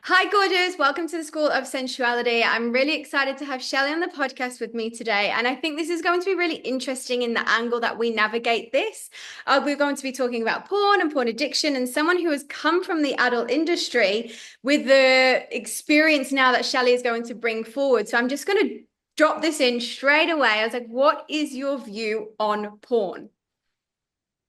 Hi, gorgeous. Welcome to the School of Sensuality. I'm really excited to have Shelley on the podcast with me today. And I think this is going to be really interesting in the angle that we navigate this. We're going to be talking about porn and porn addiction, and someone who has come from the adult industry with the experience now that Shelley is going to bring forward. So I'm just going to drop this in straight away. I was like, what is your view on porn?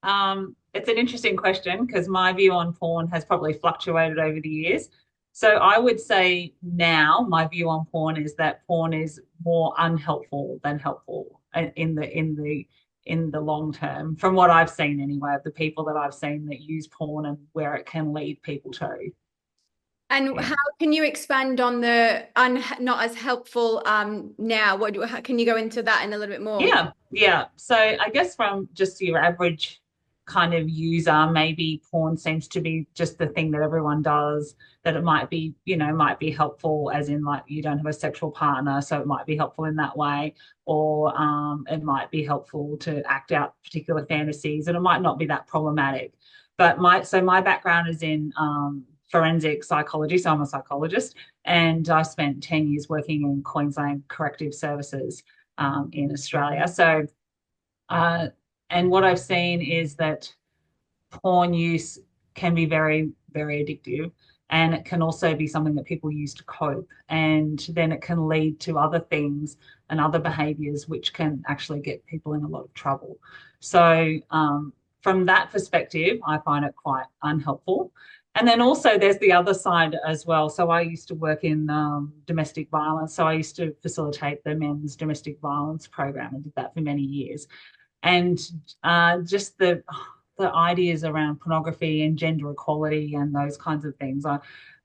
It's an interesting question because my view on porn has probably fluctuated over the years. So I would say now my view on porn is that porn is more unhelpful than helpful in the long term, from what I've seen anyway, of the people that I've seen that use porn and where it can lead people to. And Yeah. how can you expand on the not as helpful now? How, can you go into that in a little bit more? Yeah. So I guess from just your average kind of user, maybe porn seems to be just the thing that everyone does, that it might be, might be helpful as in like you don't have a sexual partner, so it might be helpful in that way, or it might be helpful to act out particular fantasies, and it might not be that problematic. But my background is in forensic psychology, so I'm a psychologist, and I spent 10 years working in Queensland Corrective Services in Australia. So, uh, and what I've seen is that porn use can be very, very addictive. And it can also be something that people use to cope. And then it can lead to other things and other behaviors, which can actually get people in a lot of trouble. So, from that perspective, I find it quite unhelpful. And then also there's the other side as well. So I used to work in domestic violence. So I used to facilitate the men's domestic violence program and did that for many years. And just the ideas around pornography and gender equality and those kinds of things,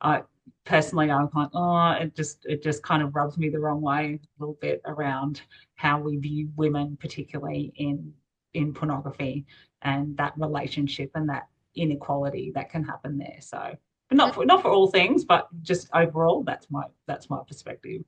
I personally I'm like, oh, it just kind of rubs me the wrong way a little bit around how we view women, particularly in pornography and that relationship and that inequality that can happen there. So, but not for all things, but just overall, that's my perspective.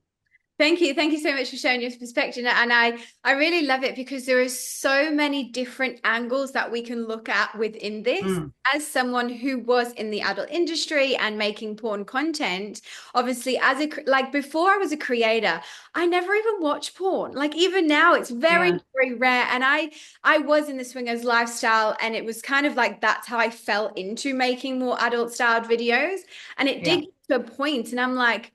Thank you. Thank you so much for sharing your perspective. And I really love it because there are so many different angles that we can look at within this. Mm, As someone who was in the adult industry and making porn content, obviously, like before I was a creator, I never even watched porn. Like even now, it's very, yeah, very rare. And I was in the swingers lifestyle, and it was kind of like that's how I fell into making more adult styled videos. And it did yeah, get to a point, and I'm like,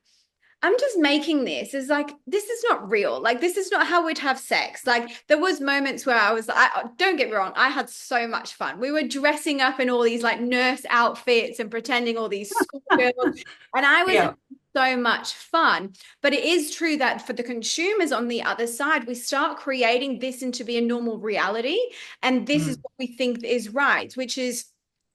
I'm just making this. It's like this is not real. Like this is not how we'd have sex. Like there was moments where I was like, don't get me wrong, I had so much fun. We were dressing up in all these like nurse outfits and pretending all these schoolgirls, and I was having yeah. so much fun. But it is true that for the consumers on the other side, we start creating this into be a normal reality, and this is Mm, what we think is right, which is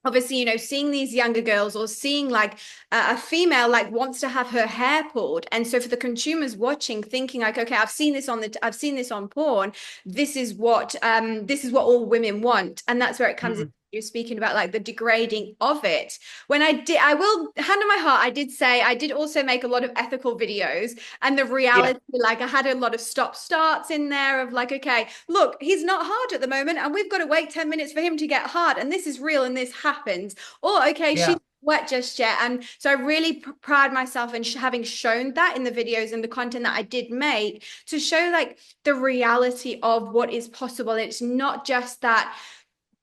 obviously, seeing these younger girls or seeing like a female like wants to have her hair pulled. And so for the consumers watching, thinking like, okay, I've seen this on porn. This is what all women want. And that's where it comes in. mm, You're speaking about like the degrading of it. When I will hand on my heart, I did say I did also make a lot of ethical videos, and the yeah, reality, like I had a lot of stop starts in there of like, okay, look, he's not hard at the moment, and we've got to wait 10 minutes for him to get hard, and this is real and this happens. Or okay, she's yeah. wet just yet. And so I really pride myself in having shown that in the videos and the content that I did make to show like the reality of what is possible. It's not just that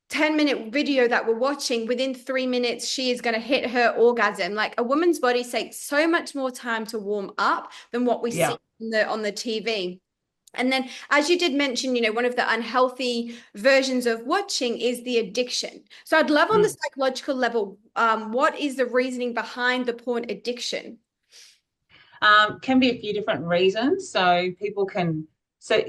10-minute video that we're watching. Within 3 minutes she is going to hit her orgasm. Like a woman's body takes so much more time to warm up than what we see Yeah. on the TV. And then, as you did mention, one of the unhealthy versions of watching is the addiction. So I'd love on the Mm. psychological level, what is the reasoning behind the porn addiction? Can be a few different reasons. So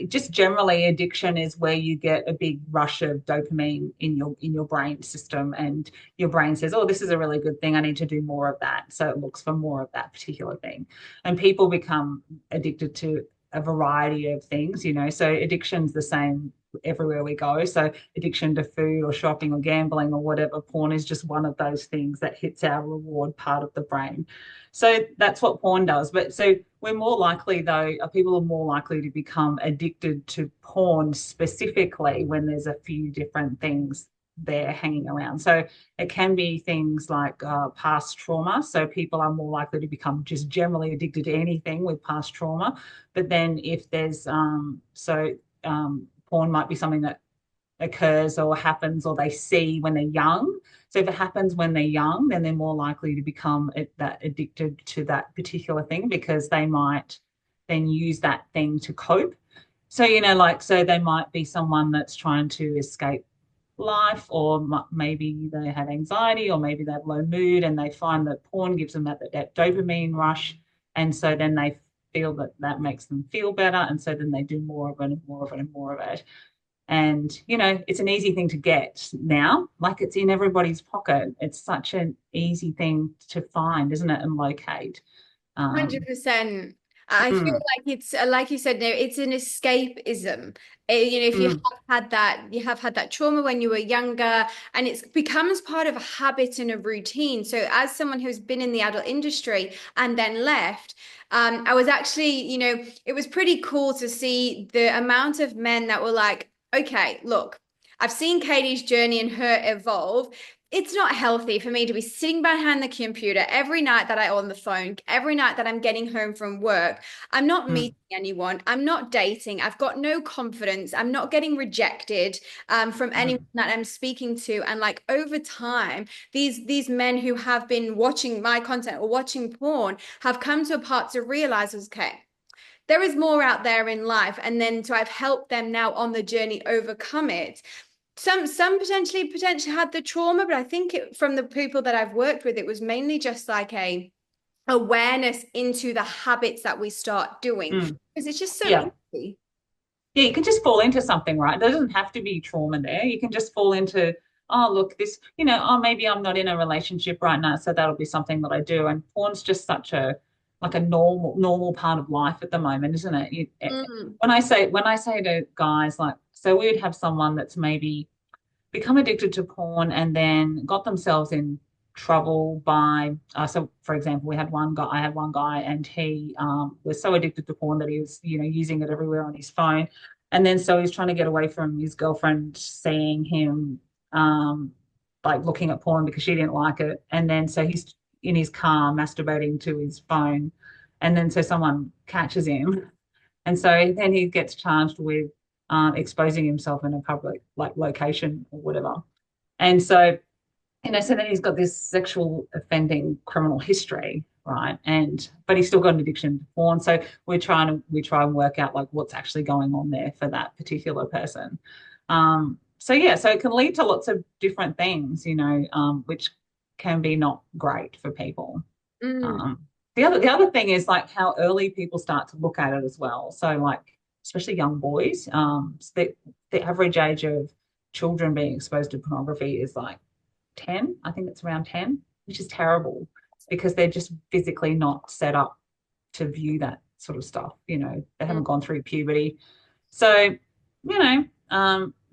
just generally addiction is where you get a big rush of dopamine in your brain system, and your brain says, oh, this is a really good thing. I need to do more of that. So it looks for more of that particular thing. And people become addicted to a variety of things. So addiction's the same everywhere we go. So addiction to food or shopping or gambling or whatever, porn is just one of those things that hits our reward part of the brain. So that's what porn does. But so we're more likely, though, people are more likely to become addicted to porn specifically when there's a few different things there hanging around. So it can be things like past trauma. So people are more likely to become just generally addicted to anything with past trauma. But then if there's porn might be something that occurs or happens or they see when they're young. So if it happens when they're young, then they're more likely to become that addicted to that particular thing because they might then use that thing to cope. So, like, so they might be someone that's trying to escape life, or maybe they have anxiety, or maybe they have low mood, and they find that porn gives them that dopamine rush. And so then they feel that that makes them feel better. And so then they do more of it and more of it and more of it. And, it's an easy thing to get now, like it's in everybody's pocket. It's such an easy thing to find, isn't it? And locate. Um, 100%. I feel mm, like it's like you said, no, it's an escapism. If you have mm, had that, you have had that trauma when you were younger, and it becomes part of a habit and a routine. So, as someone who's been in the adult industry and then left, I was actually, it was pretty cool to see the amount of men that were like, okay, look, I've seen Katie's journey and her evolve. It's not healthy for me to be sitting behind the computer every night that I'm on the phone, every night that I'm getting home from work. I'm not mm, meeting anyone. I'm not dating. I've got no confidence. I'm not getting rejected from anyone mm, that I'm speaking to. And like over time, these men who have been watching my content or watching porn have come to a part to realize, okay, there is more out there in life, and then to have helped them now on the journey overcome it. Some potentially had the trauma, but I think from the people that I've worked with, it was mainly just like a awareness into the habits that we start doing mm. because it's just so Yeah. easy. Yeah, you can just fall into something, right? There doesn't have to be trauma there. You can just fall into, oh, look, this, oh, maybe I'm not in a relationship right now, so that'll be something that I do. And porn's just such a like a normal part of life at the moment, isn't it? Mm, When I say to guys, like, so we would have someone that's maybe become addicted to porn and then got themselves in trouble by so for example I had one guy and he was so addicted to porn that he was using it everywhere on his phone, and then so he's trying to get away from his girlfriend seeing him like looking at porn because she didn't like it, and then so he's in his car masturbating to his phone, and then so someone catches him, and so then he gets charged with exposing himself in a public like location or whatever. And so, so then he's got this sexual offending criminal history, right? And but he's still got an addiction to porn. So we try and work out like what's actually going on there for that particular person. So yeah, so it can lead to lots of different things, which can be not great for people. mm. The other thing is like how early people start to look at it as well. So like especially young boys, so the average age of children being exposed to pornography is like 10. I think it's around 10, which is terrible because they're just physically not set up to view that sort of stuff. They haven't gone through puberty. So,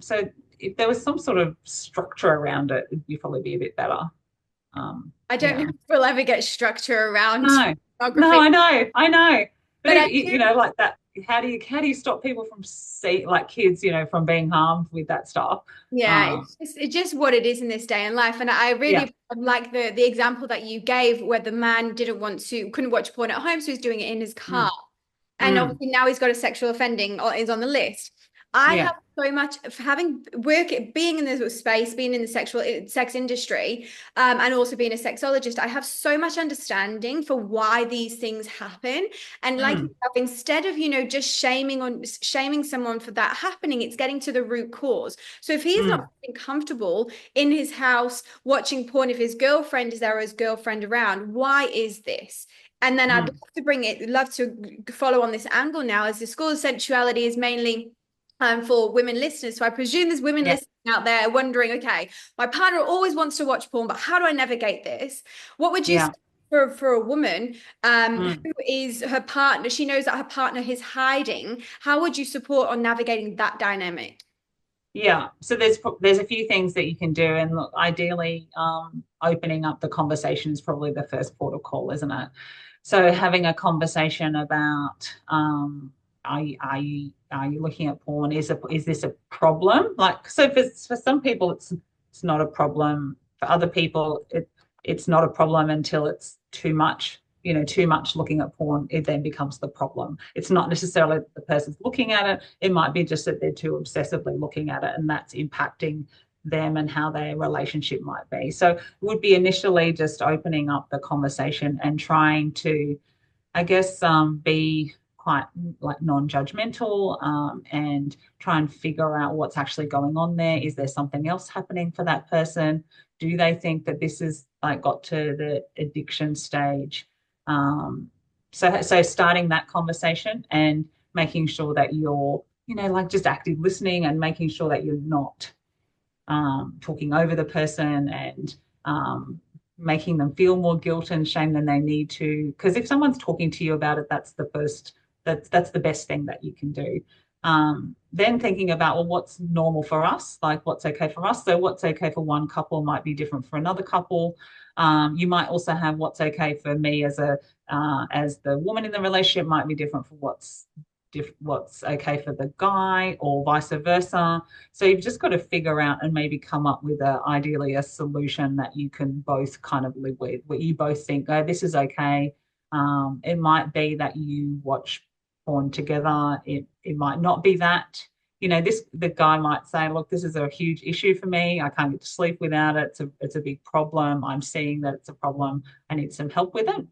so if there was some sort of structure around it, it'd probably be a bit better. I don't know Yeah. if we'll ever get structure around No, no, pornography, I know. But but I do. like that, how do you stop people from see like kids, from being harmed with that stuff? Yeah, Um, it's just what it is in this day and life. And I yeah, really like the example that you gave where the man couldn't watch porn at home, so he's doing it in his car. mm, And mm, obviously now he's got a sexual offending or is on the list. I yeah, have so much of having being in the space, being in the sex industry, and also being a sexologist. I have so much understanding for why these things happen. And like mm, yourself, instead of just shaming someone for that happening, it's getting to the root cause. So if he's not mm, feeling comfortable in his house watching porn, if his girlfriend is there or his girlfriend around, why is this? And then I'd mm, love to follow on this angle now, as the School of Sensuality is mainly for women listeners. So I presume there's women yeah, listening out there wondering, okay, my partner always wants to watch porn, but how do I navigate this? What would you say yeah. for a woman Mm. who is her partner? She knows that her partner is hiding. How would you support on navigating that dynamic? Yeah, so there's a few things that you can do, and look, ideally, opening up the conversation is probably the first port of call, isn't it? So having a conversation about, are you looking at porn? Is this a problem? Like, so for some people, It's not a problem for other people. It's not a problem until it's too much. Too much looking at porn, it then becomes the problem. It's not necessarily the person's looking at it. It might be just that they're too obsessively looking at it, and that's impacting them and how their relationship might be. So it would be initially just opening up the conversation and trying to, I guess, be quite like non-judgmental, and try and figure out what's actually going on there. Is there something else happening for that person? Do they think that this is like got to the addiction stage? So starting that conversation and making sure that you're, like just active listening and making sure that you're not talking over the person and making them feel more guilt and shame than they need to. Because if someone's talking to you about it, that's the best thing that you can do. Then thinking about, well, what's normal for us, like what's okay for us. So what's okay for one couple might be different for another couple. You might also have what's okay for me as the woman in the relationship might be different for what's okay for the guy, or vice versa. So you've just got to figure out and maybe come up with ideally a solution that you can both kind of live with, where you both think, oh, this is okay. It might be that you watch porn together. It might not be that. The guy might say, look, this is a huge issue for me. I can't get to sleep without it. It's a big problem. I'm seeing that it's a problem. I need some help with it.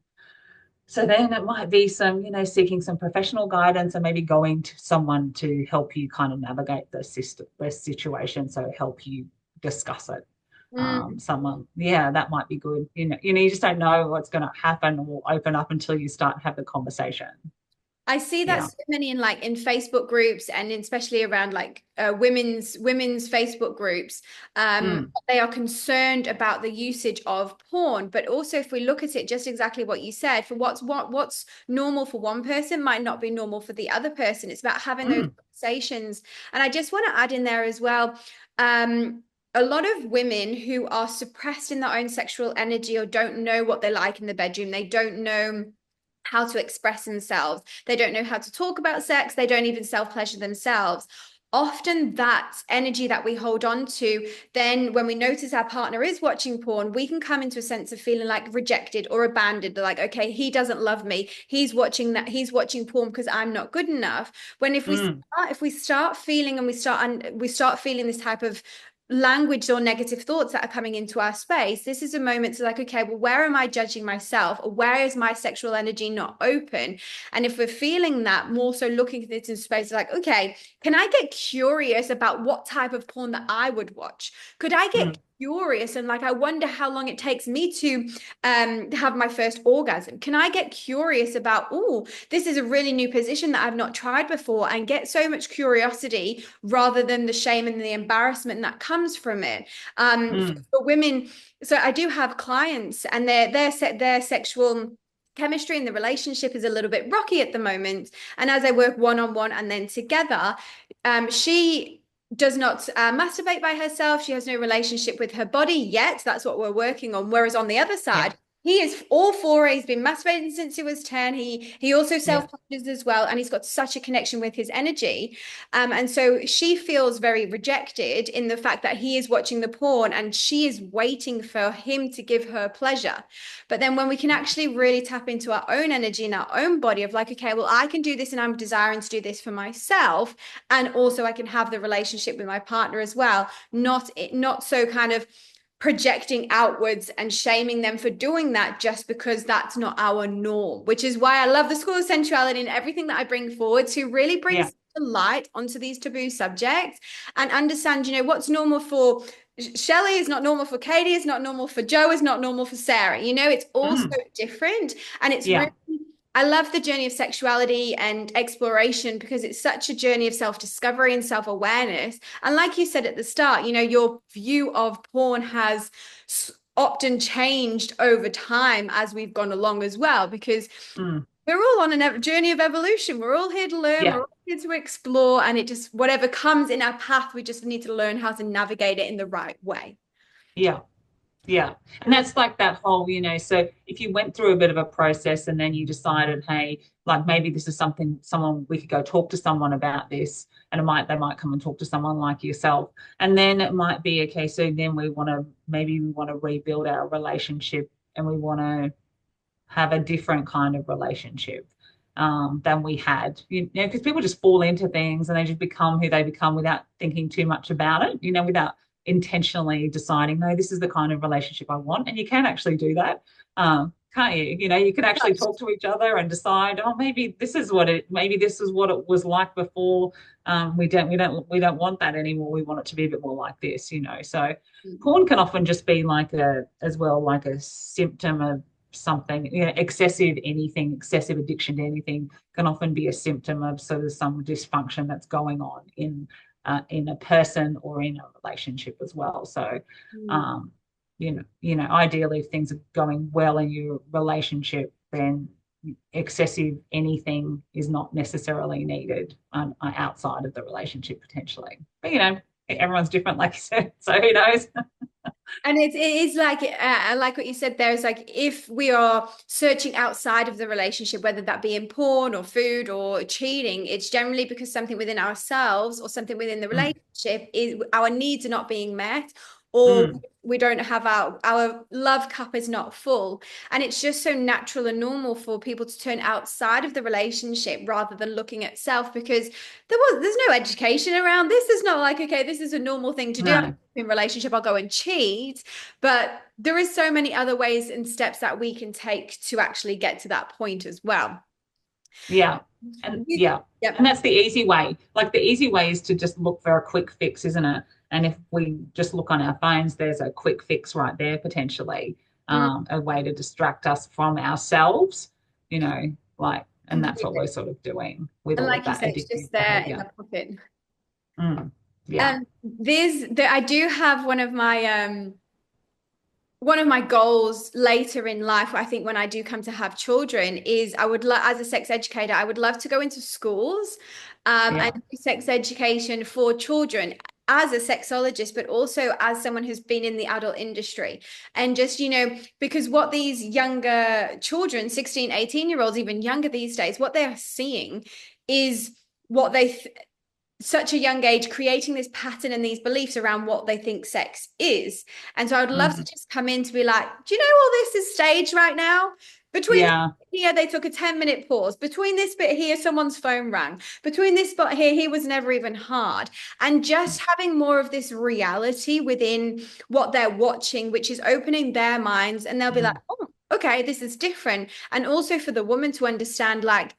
So then it might be seeking some professional guidance and maybe going to someone to help you kind of navigate the situation. So help you discuss it. Mm. Someone, yeah, that might be good. You just don't know what's going to happen or open up until you start to have the conversation. I see that Yeah. so many in Facebook groups, and especially around women's Facebook groups. Mm, They are concerned about the usage of porn, but also if we look at it, just exactly what you said, for what's normal for one person might not be normal for the other person. It's about having those mm, conversations. And I just want to add in there as well. A lot of women who are suppressed in their own sexual energy or don't know what they like in the bedroom, they don't know how to express themselves. They don't know how to talk about sex. They don't even self-pleasure themselves. Often that energy that we hold on to, then when we notice our partner is watching porn, we can come into a sense of feeling like rejected or abandoned. Like, okay, he doesn't love me. He's watching porn because I'm not good enough. When mm, if we start feeling and we start feeling this type of language or negative thoughts that are coming into our space, this is a moment to like, okay, well, where am I judging myself, or where is my sexual energy not open? And if we're feeling that, more so looking at it in space like, okay, can I get curious about what type of porn that I would watch? Could I get mm, curious and I wonder how long it takes me to have my first orgasm? Can I get curious about, oh, this is a really new position that I've not tried before, and get so much curiosity rather than the shame and the embarrassment that comes from it. mm, For women, so I do have clients, and their sexual chemistry in the relationship is a little bit rocky at the moment. And as I work one-on-one and then together, she does not masturbate by herself. She has no relationship with her body yet. That's what we're working on. Whereas on the other yeah, side, he is all for it. He's been masturbating since he was 10. He also yeah, self-pleasures as well, and he's got such a connection with his energy. And so she feels very rejected in the fact that he is watching the porn and she is waiting for him to give her pleasure. But then when we can actually really tap into our own energy and our own body of like, okay, well, I can do this and I'm desiring to do this for myself. And also I can have the relationship with my partner as well. Not so kind of projecting outwards and shaming them for doing that just because that's not our norm, which is why I love the School of Sensuality and everything that I bring forward to really bring yeah, the light onto these taboo subjects and understand, what's normal for Shelley is not normal for Katie, is not normal for Joe, is not normal for Sarah. It's all so mm, different. And it's really, yeah, I love the journey of sexuality and exploration because it's such a journey of self-discovery and self-awareness. And like you said at the start, your view of porn has often changed over time as we've gone along as well, because mm, we're all on a journey of evolution. We're all here to learn, we're yeah, all here to explore, and it just, whatever comes in our path, we just need to learn how to navigate it in the right way. yeah. Yeah. And that's like that whole, so if you went through a bit of a process and then you decided, hey, like maybe this is something someone we could go talk to someone about this, and they might come and talk to someone like yourself. And then it might be, okay, so then we want to rebuild our relationship, and we want to have a different kind of relationship than we had, because people just fall into things and they just become who they become without thinking too much about it, without intentionally deciding, no, this is the kind of relationship I want. And you can actually do that. Can't you? You can actually talk to each other and decide, oh, maybe this is what it was like before. We don't want that anymore. We want it to be a bit more like this. So porn can often just be like a symptom of something, excessive addiction to anything can often be a symptom of sort of some dysfunction that's going on in a person or in a relationship as well. So, Mm. um, ideally, if things are going well in your relationship, then excessive anything is not necessarily needed outside of the relationship potentially. But everyone's different, like you said. So who knows? And it is like what you said there is like if we are searching outside of the relationship, whether that be in porn or food or cheating, it's generally because something within ourselves or something within the Mm, relationship is our needs are not being met, or mm, we don't have our love cup is not full. And it's just so natural and normal for people to turn outside of the relationship rather than looking at self, because there's no education around this. It's not like, okay, this is a normal thing to do no. in relationship, I'll go and cheat. But there is so many other ways and steps that we can take to actually get to that point as well. Yeah. And yeah. And Yep. that's the easy way. Like the easy way is to just look for a quick fix, isn't it? And if we just look on our phones, there's a quick fix right there, potentially, Mm, a way to distract us from ourselves, and that's what we're completely. sort of doing with And all of like you that said, it's addictive just there in behavior. the pocket. Yeah. I do have one of my goals later in life, I think when I do come to have children, is I would love, as a sex educator, I would love to go into schools and Yeah. do sex education for children as a sexologist, but also as someone who's been in the adult industry. And just, because what these younger children, 16, 18-year-olds, even younger these days, what they're seeing is what such a young age creating this pattern and these beliefs around what they think sex is. And so I would love to Mm. just come in to be like, do you know all this is staged right now? Between this Yeah. bit here, they took a 10-minute pause. Between this bit here, someone's phone rang. Between this spot here, he was never even hard. And just having more of this reality within what they're watching, which is opening their minds, and they'll be like, Mm. oh, okay, this is different. And also for the woman to understand, like,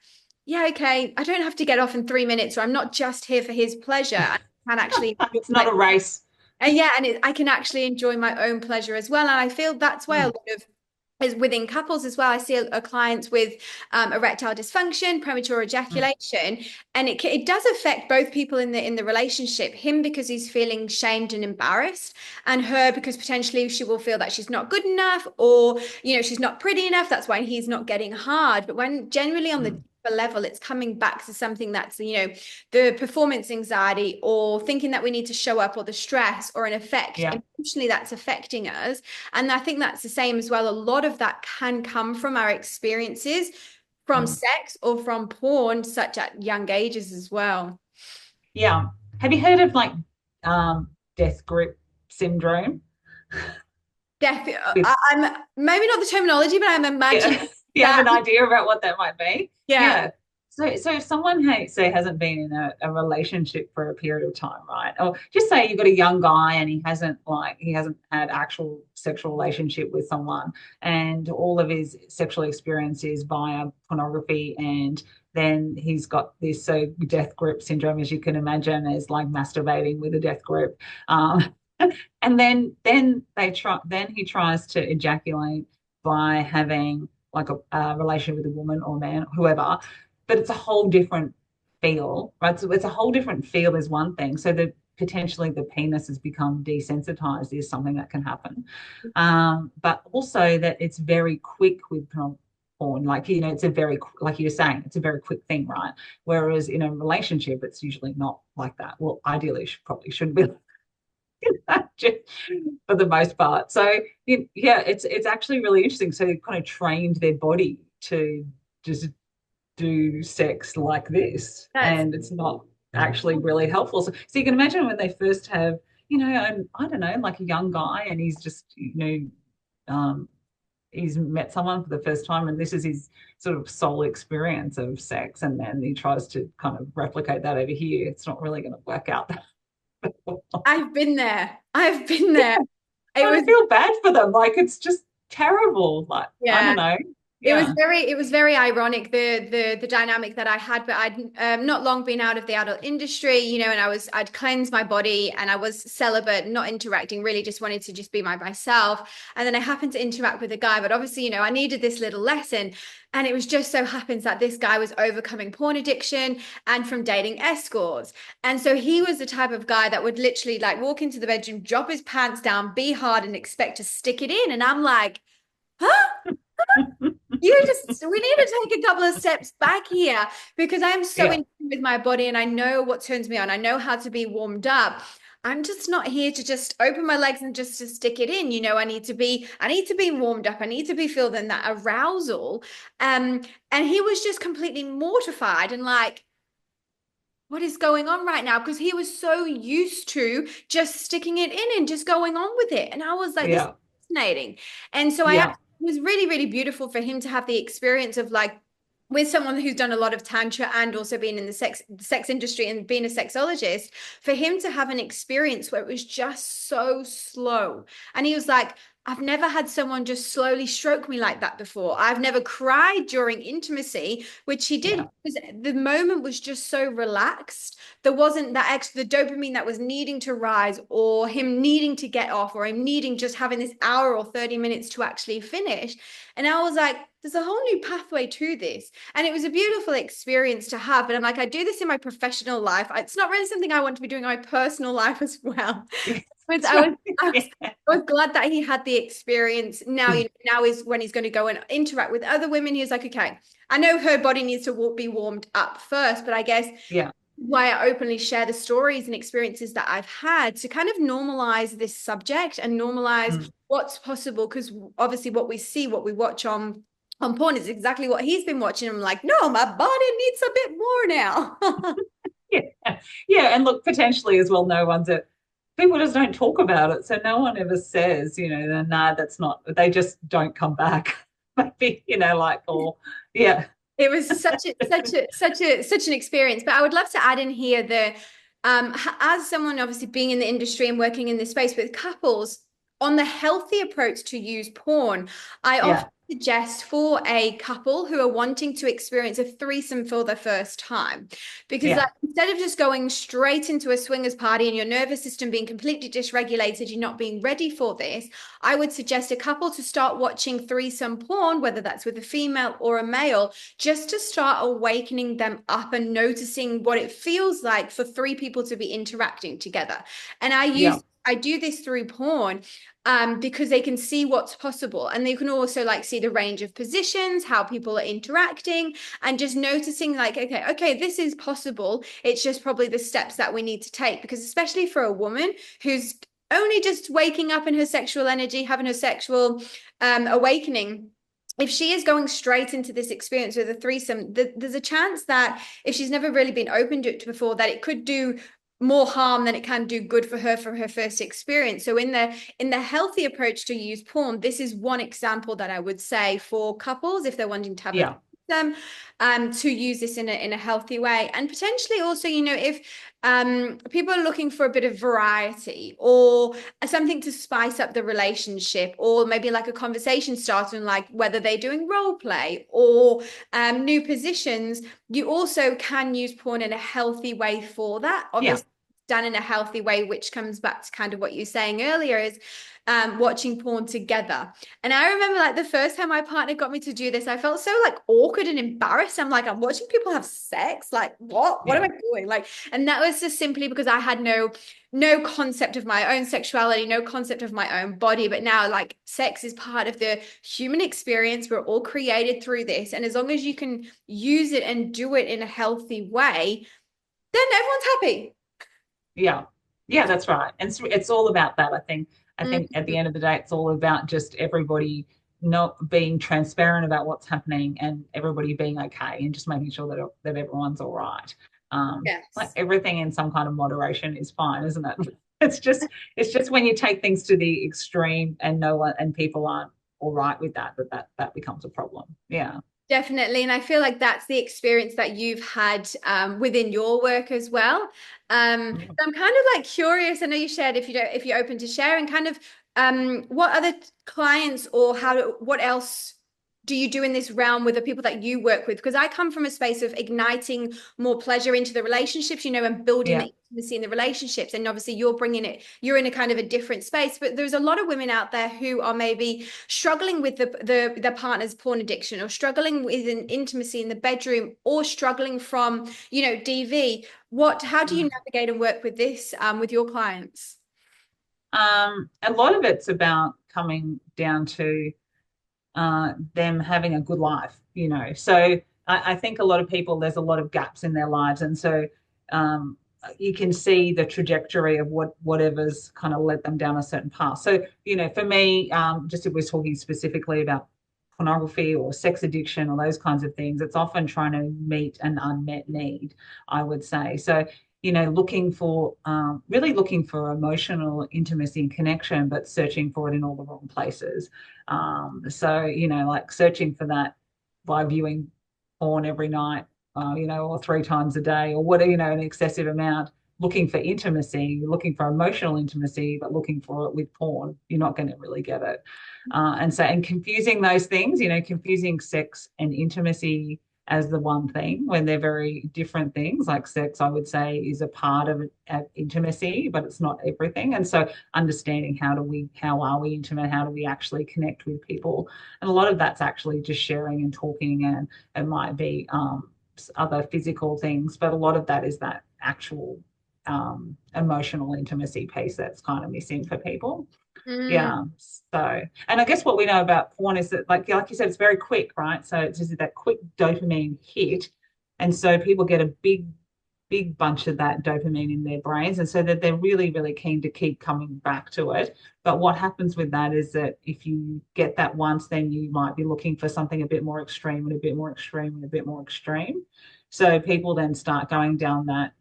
yeah, okay, I don't have to get off in 3 minutes, or I'm not just here for his pleasure. I can actually enjoy It's not a race. and yeah, and I can actually enjoy my own pleasure as well. And I feel that's why a Mm. lot of is within couples as well. I see a clients with erectile dysfunction, premature Mm. ejaculation, and it does affect both people in the relationship. Him because he's feeling shamed and embarrassed, and her because potentially she will feel that she's not good enough, or she's not pretty enough. That's why he's not getting hard. But when generally on the Mm. deeper level, it's coming back to something that's the performance anxiety, or thinking that we need to show up, or the stress, or an effect Yeah. emotionally that's affecting us. And I think that's the same as well. A lot of that can come from our experiences from Mm. sex or from porn, such at young ages as well. Yeah. Have you heard of like death grip syndrome? Definitely, With I'm maybe not the terminology, but I'm imagining Yeah. You have that. an idea about what that might be? Yeah. Yeah. So if someone say hasn't been in a relationship for a period of time, right? Or just say you've got a young guy and he hasn't had actual sexual relationship with someone, and all of his sexual experience is via pornography, and then he's got this death grip syndrome, as you can imagine, is like masturbating with a death grip. And then he tries to ejaculate by having like a relation with a woman or man, whoever, but it's a whole different feel, right? So it's a whole different feel is one thing. So that potentially the penis has become desensitized is something that can happen. But also that it's very quick with porn. Like, it's like you're saying, it's a very quick thing, right? Whereas in a relationship, it's usually not like that. Well, ideally, probably should be. for the most part. So yeah, it's actually really interesting. So they kind of trained their body to just do sex like this, That's and it's not actually really helpful. So you can imagine when they first have, I don't know, like a young guy, and he's just, he's met someone for the first time, and this is his sort of sole experience of sex, and then he tries to kind of replicate that over here. It's not really going to work out. I've been there. I've been there. It I was feel bad for them. Like it's just terrible. Like I yeah. don't know. Yeah. It was very ironic the dynamic that I had, but I'd not long been out of the adult industry, and I'd cleansed my body and I was celibate, not interacting, really just wanted to just be myself. And then I happened to interact with a guy, but obviously, I needed this little lesson. And it was just so happens that this guy was overcoming porn addiction and from dating escorts. And so he was the type of guy that would literally like walk into the bedroom, drop his pants down, be hard and expect to stick it in. And I'm like, huh? We need to take a couple of steps back here because I'm so Yeah. in tune with my body and I know what turns me on. I know how to be warmed up. I'm just not here to just open my legs and just to stick it in. I need to be warmed up. I need to be feeling that arousal. And he was just completely mortified and like, what is going on right now? Because he was so used to just sticking it in and just going on with it. And I was like, this is Yeah. fascinating. And so Yeah. it was really, really beautiful for him to have the experience of like, with someone who's done a lot of tantra and also been in the sex industry and being a sexologist, for him to have an experience where it was just so slow. And he was like, I've never had someone just slowly stroke me like that before. I've never cried during intimacy, which he did Yeah. because the moment was just so relaxed. There wasn't that extra the dopamine that was needing to rise or him needing to get off or him needing just having this hour or 30 minutes to actually finish. And I was like, there's a whole new pathway to this. And it was a beautiful experience to have. But I'm like, I do this in my professional life. It's not really something I want to be doing in my personal life as well. Yeah. But That's right. Yeah. I was glad that he had the experience. Now, now is when he's going to go and interact with other women. He was like, okay, I know her body needs to be warmed up first, but I guess Yeah. why I openly share the stories and experiences that I've had to kind of normalize this subject and normalize Mm. what's possible. Because obviously, what we see, what we watch on porn is exactly what he's been watching. I'm like, no, my body needs a bit more now. Yeah. Yeah. And look, potentially as well, no one's a people just don't talk about it. So no one ever says, nah, that's not, they just don't come back. Maybe, like, or yeah. It was such an experience. But I would love to add in here as someone obviously being in the industry and working in this space with couples on the healthy approach to use porn, I often Yeah. suggest for a couple who are wanting to experience a threesome for the first time. Because Yeah. like instead of just going straight into a swingers party and your nervous system being completely dysregulated, you're not being ready for this, I would suggest a couple to start watching threesome porn, whether that's with a female or a male, just to start awakening them up and noticing what it feels like for three people to be interacting together. And Yeah. I do this through porn because they can see what's possible. And they can also like see the range of positions, how people are interacting, and just noticing like, okay, this is possible. It's just probably the steps that we need to take. Because especially for a woman who's only just waking up in her sexual energy, having her sexual awakening, if she is going straight into this experience with a threesome, there's a chance that if she's never really been open to it before, that it could do more harm than it can do good for her first experience. So in the healthy approach to use porn, this is one example that I would say for couples if they're wanting to have a Yeah. them to use this in a healthy way. And potentially also, if people are looking for a bit of variety or something to spice up the relationship, or maybe like a conversation starter, and like whether they're doing role play or new positions, you also can use porn in a healthy way for that. Yeah. Obviously, done in a healthy way, which comes back to kind of what you were saying earlier is watching porn together. And I remember like the first time my partner got me to do this, I felt so like awkward and embarrassed. I'm like, I'm watching people have sex. Like, what am Yeah. I doing? Like, and that was just simply because I had no concept of my own sexuality, no concept of my own body. But now like sex is part of the human experience. We're all created through this. And as long as you can use it and do it in a healthy way, then everyone's happy. Yeah. Yeah, that's right. And it's all about that. I think at the Mhm. end of the day, it's all about just everybody not being transparent about what's happening and everybody being okay and just making sure that everyone's all right. Like Yes. everything in some kind of moderation is fine, isn't it? It's just when you take things to the extreme and no one and people aren't all right with that becomes a problem. Yeah. Definitely. And I feel like that's the experience that you've had within your work as well. Yeah. So I'm kind of like curious. I know you shared if you're open to sharing kind of what other clients or what else do you do in this realm with the people that you work with? Because I come from a space of igniting more pleasure into the relationships, and building Yeah. the intimacy in the relationships. And obviously you're in a kind of a different space, but there's a lot of women out there who are maybe struggling with the partner's porn addiction, or struggling with an intimacy in the bedroom, or struggling from, DV. How do you Mm. navigate and work with this with your clients? A lot of it's about coming down to them having a good life. So I think a lot of people, there's a lot of gaps in their lives. And so um, you can see the trajectory of whatever's kind of led them down a certain path. So, for me, just if we're talking specifically about pornography or sex addiction or those kinds of things, it's often trying to meet an unmet need, I would say. So, really looking for emotional intimacy and connection, but searching for it in all the wrong places. So, like searching for that by viewing porn every night, or 3 times a day, or an excessive amount, looking for intimacy, looking for emotional intimacy, but looking for it with porn, you're not going to really get it. And confusing those things, confusing sex and intimacy as the one thing when they're very different things. Like sex, I would say, is a part of intimacy, but it's not everything. And so understanding how are we intimate, how do we actually connect with people, and a lot of that's actually just sharing and talking, and it might be other physical things, but a lot of that is that actual emotional intimacy piece that's kind of missing for people. Mm, Yeah. So, and I guess what we know about porn is that, like you said, it's very quick, right? So it's just that quick dopamine hit, and so people get a big bunch of that dopamine in their brains, and so that they're really, really keen to keep coming back to it. But what happens with that is that if you get that once, then you might be looking for something a bit more extreme and a bit more extreme and a bit more extreme. So people then start going down that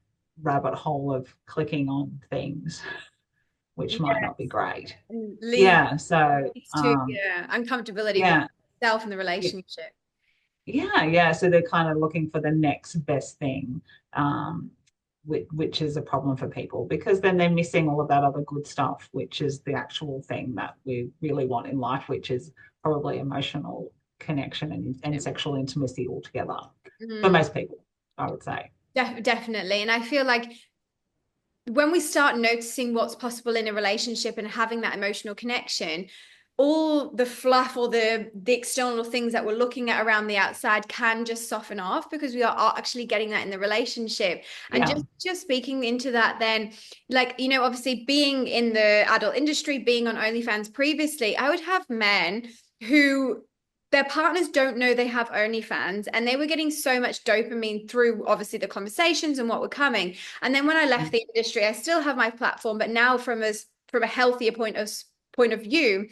rabbit hole of clicking on things, which might yeah, not be great. and Yeah. So, leads to uncomfortability with yeah, self in the yeah, relationship. yeah. So they're kind of looking for the next best thing, um, which is a problem for people because then they're missing all of that other good stuff, which is the actual thing that we really want in life, which is probably emotional connection and sexual intimacy altogether for Mm, most people, I would say. definitely. And I feel like when we start noticing what's possible in a relationship and having that emotional connection, all the fluff or the external things that we're looking at around the outside can just soften off, because we are actually getting that in the relationship. And Yeah. just speaking into that, then, like, obviously being in the adult industry, being on OnlyFans previously, I would have men who their partners don't know they have OnlyFans, and they were getting so much dopamine through obviously the conversations and what were coming. And then when I left the industry, I still have my platform, but now from a healthier point of view.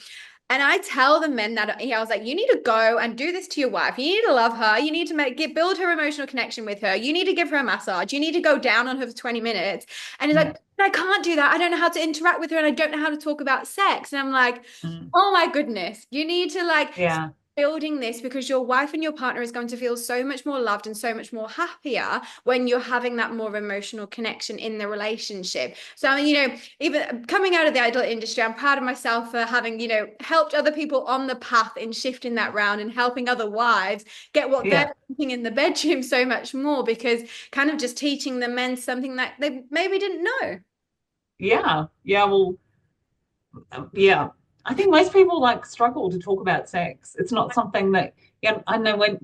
And I tell the men that, I was like, you need to go and do this to your wife. You need to love her. You need to build her emotional connection with her. You need to give her a massage. You need to go down on her for 20 minutes. And he's like, Mm. I can't do that. I don't know how to interact with her, and I don't know how to talk about sex. And I'm like, Mm. oh my goodness, you need to Yeah. building this, because your wife and your partner is going to feel so much more loved and so much more happier when you're having that more emotional connection in the relationship. So I mean, even coming out of the adult industry, I'm proud of myself for having, helped other people on the path in shifting that round and helping other wives get what they're Yeah. thinking in the bedroom so much more, because kind of just teaching the men something that they maybe didn't know. Yeah. Yeah. Well, yeah, I think most people like struggle to talk about sex. It's not something that, yeah, I know when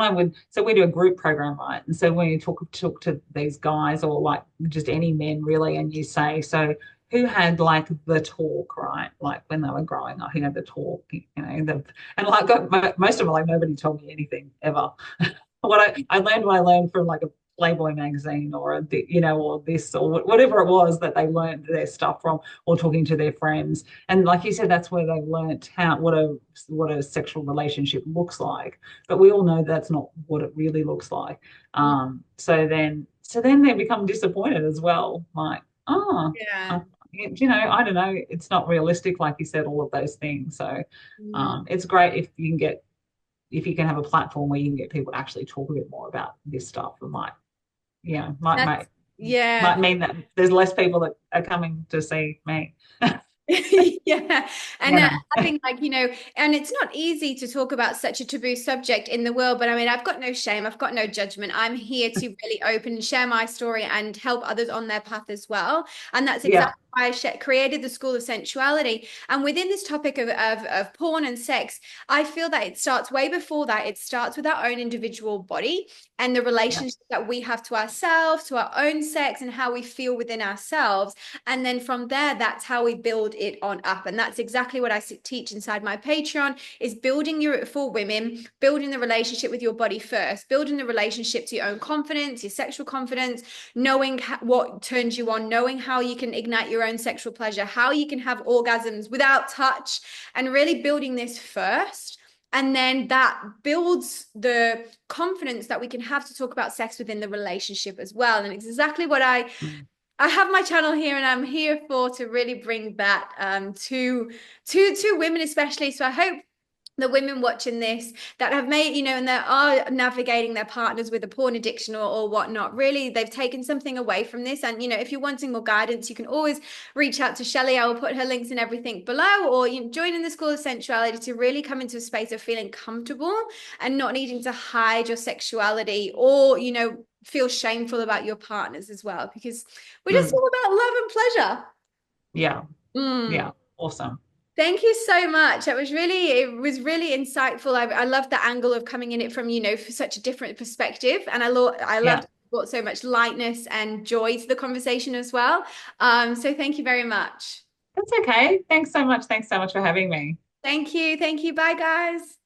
I would, so we do a group program, right? And so when you talk to these guys or like just any men really, and you say, so who had like the talk, right? Like when they were growing up, who had the talk, and like most of them are like nobody told me anything ever. I learned what I learned from like Playboy magazine or or this or whatever it was that they learned their stuff from, or talking to their friends. And like you said, that's where they've learned how what a sexual relationship looks like. But we all know that's not what it really looks like. So then they become disappointed as well. Like, oh, Yeah. I don't know, it's not realistic, like you said, all of those things. So Mm. it's great if you can have a platform where you can get people to actually talk a bit more about this stuff. It might, yeah, might That's might yeah. might mean that there's less people that are coming to see me. Yeah. And You know, I think, like, and it's not easy to talk about such a taboo subject in the world, but I mean, I've got no shame, I've got no judgment. I'm here to really open and share my story and help others on their path as well. And that's yeah, exactly why I created the School of Sensuality. And within this topic of porn and sex, I feel that it starts way before that. It starts with our own individual body and the yeah, relationship that we have to ourselves, to our own sex, and how we feel within ourselves. And then from there, that's how we build it on up. And that's exactly what I teach inside my Patreon is building your for women, building the relationship with your body first, building the relationship to your own confidence, your sexual confidence, knowing what turns you on, knowing how you can ignite your own sexual pleasure, how you can have orgasms without touch, and really building this first. And then that builds the confidence that we can have to talk about sex within the relationship as well. And it's exactly what mm, I have my channel here, and I'm here for to really bring that to women especially. So I hope the women watching this that have made, and that are navigating their partners with a porn addiction or whatnot, really they've taken something away from this. And if you're wanting more guidance, you can always reach out to Shelley. I will put her links and everything below, or join in the School of Sensuality to really come into a space of feeling comfortable and not needing to hide your sexuality or feel shameful about your partners as well, because we're just mm, all about love and pleasure. yeah, Mm. yeah, awesome. Thank you so much. It was really insightful. I love the angle of coming in it from, for such a different perspective. And I Yeah, loved brought so much lightness and joy to the conversation as well. So thank you very much. that's okay. Thanks so much. Thanks so much for having me. Thank you. Thank you. Bye, guys.